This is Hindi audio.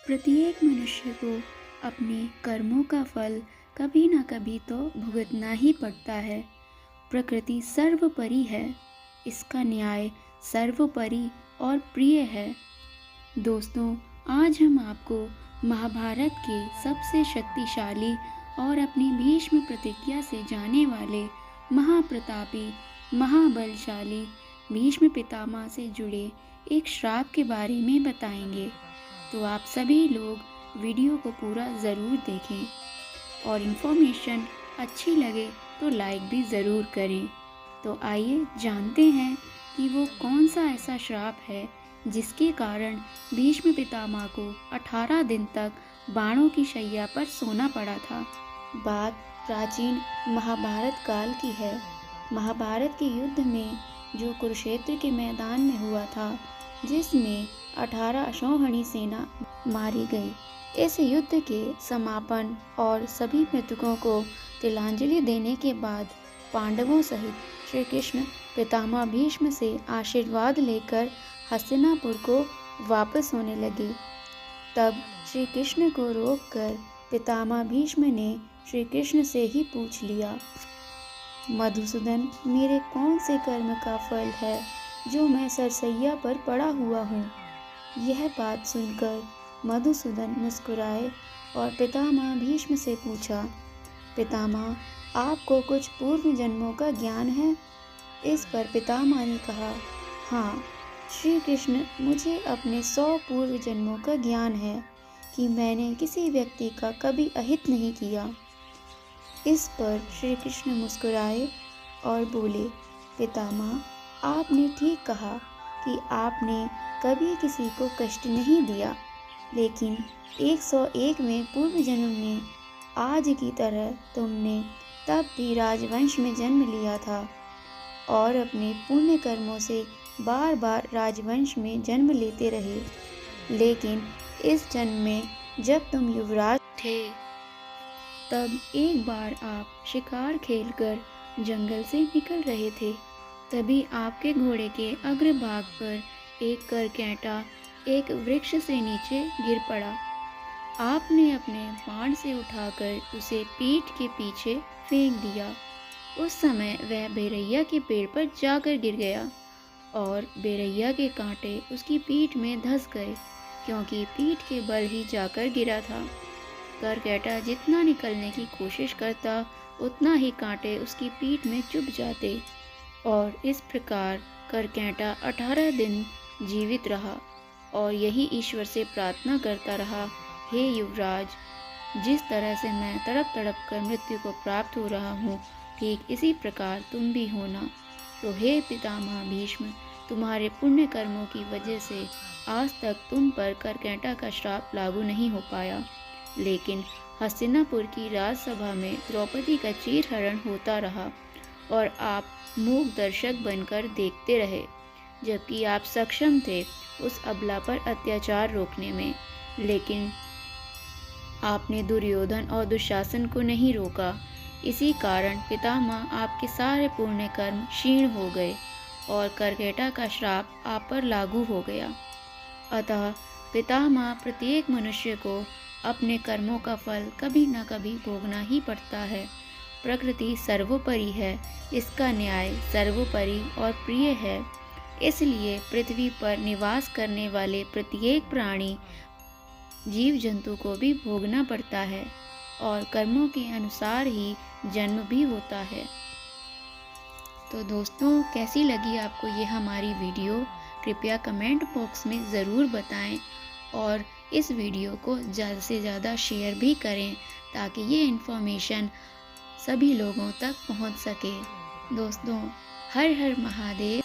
प्रत्येक मनुष्य को अपने कर्मों का फल कभी ना कभी तो भुगतना ही पड़ता है। प्रकृति सर्वोपरि है, इसका न्याय सर्वोपरि और प्रिय है। दोस्तों, आज हम आपको महाभारत के सबसे शक्तिशाली और अपनी भीष्म प्रतिज्ञा से जाने वाले महाप्रतापी महाबलशाली भीष्म पितामह से जुड़े एक श्राप के बारे में बताएंगे। तो आप सभी लोग वीडियो को पूरा ज़रूर देखें और इन्फॉर्मेशन अच्छी लगे तो लाइक भी ज़रूर करें। तो आइए जानते हैं कि वो कौन सा ऐसा श्राप है जिसके कारण भीष्म पितामह को 18 दिन तक बाणों की शैया पर सोना पड़ा था। बात प्राचीन महाभारत काल की है। महाभारत के युद्ध में जो कुरुक्षेत्र के मैदान में हुआ था, जिसमें 18 अक्षौहिणी सेना मारी गई। इस युद्ध के समापन और सभी मृतकों को तिलांजलि देने के बाद पांडवों सहित श्री कृष्ण पितामह भीष्म से आशीर्वाद लेकर हस्तिनापुर को वापस होने लगे। तब श्री कृष्ण को रोककर पितामह भीष्म ने श्री कृष्ण से ही पूछ लिया, मधुसूदन, मेरे कौन से कर्म का फल है जो मैं सरसैया पर पड़ा हुआ हूँ। यह बात सुनकर मधुसूदन मुस्कुराए और पितामह भीष्म से पूछा, पितामह, आपको कुछ पूर्व जन्मों का ज्ञान है? इस पर पितामह ने कहा, हाँ श्री कृष्ण, मुझे अपने 100 पूर्व जन्मों का ज्ञान है कि मैंने किसी व्यक्ति का कभी अहित नहीं किया। इस पर श्री कृष्ण मुस्कुराए और बोले, पितामह, आपने ठीक कहा कि आपने कभी किसी को कष्ट नहीं दिया, लेकिन 101वें पूर्व जन्म में आज की तरह तुमने तब भी राजवंश में जन्म लिया था और अपने पुण्य कर्मों से बार बार राजवंश में जन्म लेते रहे। लेकिन इस जन्म में जब तुम युवराज थे, तब एक बार आप शिकार खेलकर जंगल से निकल रहे थे। तभी आपके घोड़े के अग्रभाग पर एक करकैंटा एक वृक्ष से नीचे गिर पड़ा। आपने अपने बाण से उठाकर उसे पीठ के पीछे फेंक दिया। उस समय वह बेरैया के पेड़ पर जाकर गिर गया और बेरैया के कांटे उसकी पीठ में धंस गए, क्योंकि पीठ के बल ही जाकर गिरा था। करकैंटा जितना निकलने की कोशिश करता, उतना ही कांटे उसकी पीठ में चुभ जाते और इस प्रकार करकैंटा 18 दिन जीवित रहा और यही ईश्वर से प्रार्थना करता रहा, हे युवराज, जिस तरह से मैं तड़प तड़प कर मृत्यु को प्राप्त हो रहा हूँ, ठीक इसी प्रकार तुम भी होना। तो हे पितामह भीष्म, तुम्हारे पुण्य कर्मों की वजह से आज तक तुम पर करकैंटा का श्राप लागू नहीं हो पाया। लेकिन हस्तिनापुर की राजसभा में द्रौपदी का चीरहरण होता रहा और आप मूक दर्शक बनकर देखते रहे, जबकि आप सक्षम थे उस अबला पर अत्याचार रोकने में। लेकिन आपने दुर्योधन और दुशासन को नहीं रोका। इसी कारण पितामह आपके सारे पुण्य कर्म क्षीण हो गए और करकैंटा का श्राप आप पर लागू हो गया। अतः पितामह, प्रत्येक मनुष्य को अपने कर्मों का फल कभी न कभी भोगना ही पड़ता है। प्रकृति सर्वोपरि है, इसका न्याय सर्वोपरि और प्रिय है। इसलिए पृथ्वी पर निवास करने वाले प्रत्येक प्राणी, जीव जंतु को भी भोगना पड़ता है और कर्मों के अनुसार ही जन्म भी होता है। तो दोस्तों, कैसी लगी आपको ये हमारी वीडियो? कृपया कमेंट बॉक्स में ज़रूर बताएं और इस वीडियो को ज़्यादा से ज़्यादा शेयर भी करें, ताकि ये इन्फॉर्मेशन सभी लोगों तक पहुंच सके। दोस्तों, हर हर महादेव।